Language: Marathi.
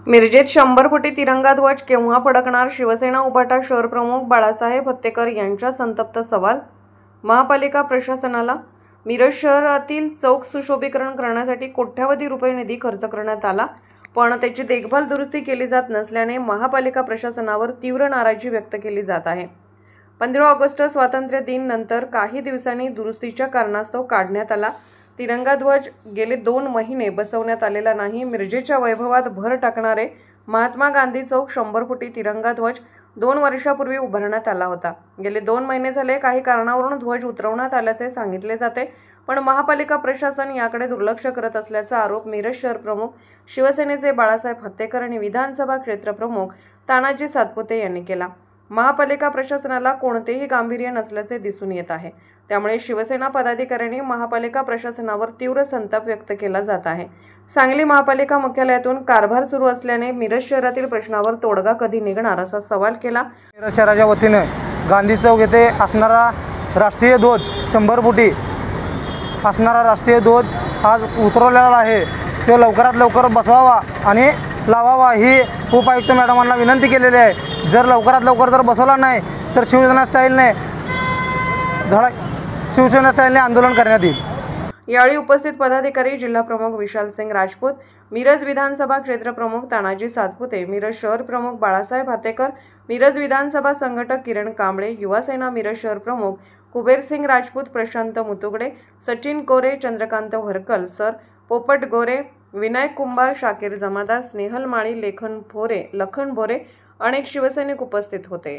मिरजेत 100 फुटी तिरंगा ध्वज केव्हा फडकणार? शिवसेना उभाटा शहर प्रमुख बाळासाहेब हत्तेकर यांचा संतप्त सवाल महापालिका प्रशासनाला। मिरज शहरातील चौक सुशोभीकरण करण्यासाठी कोट्यावधी रुपये निधी खर्च करण्यात आला, पण त्याची देखभाल दुरुस्ती केली जात नसल्याने महापालिका प्रशासनावर तीव्र नाराजी व्यक्त केली जात आहे। 15 ऑगस्ट स्वातंत्र्य दिन नंतर काही दिवसांनी दुरुस्तीच्या कारणास्तव काढण्यात आला। तिरंगा ध्वज गेले 2 महिने बसवण्यात आलेला नाही। मिरजेच्या वैभवात भर टाकणारे महात्मा गांधी चौक 100 फुटी तिरंगा ध्वज 2 वर्षापूर्वी उभारण्यात आला होता। गेले 2 महिने झाले काही कारणावरून ध्वज उतरवण्यात आल्याचे सांगितले जाते, पण महापालिका प्रशासन याकडे दुर्लक्ष करत असल्याचा आरोप मिरज शहर प्रमुख शिवसेनेचे बाळासाहेब हत्तेकर आणि विधानसभा क्षेत्र प्रमुख तानाजी सातपुते यांनी केला। महापालिका प्रशासनाला कोणतेही गांभीर्य नसल्याचे दिसून येत आहे, त्यामुळे शिवसेना पदाधिकाऱ्यांनी महापालिका प्रशासनावर तीव्र संताप व्यक्त केला जात आहे। सांगली महापालिका मुख्यालयातून कारभार सुरू असल्याने मिरज शहरातील प्रश्नावर तोडगा कधी निघणार असा सवाल केला। मिरज शहराच्या वतीने गांधी चौक येथे असणारा राष्ट्रीय ध्वज 100 फुटी असणारा राष्ट्रीय ध्वज आज उतरवलेला आहे, तो लवकरात लवकर बसवावा आणि लावावा ही उपायुक्त मॅडमांना विनंती केलेली आहे। जर लवकरात लवकर जर बसवला नाही तर शिवसेना स्टाईलने आंदोलन करण्यात येईल। यावेळी उपस्थित पदाधिकारी जिल्हा प्रमुख विशाल सिंग राजपूत, मिरज विधानसभा क्षेत्र प्रमुख तानाजी सातपुते, मिरज शहर प्रमुख बाळासाहेब हत्तेकर, मिरज विधानसभा संघटक किरण कांबळे, युवा सेना मिरज शहर प्रमुख कुबेर सिंग राजपूत, प्रशांत मुतुगडे, सचिन कोरे, चंद्रकांत व्हरकल सर, पोपट गोरे, विनायक कुंभार, शाकीर जमादार, स्नेहल माळी, लखन भोरे अनेक शिवसैनिक उपस्थित होते।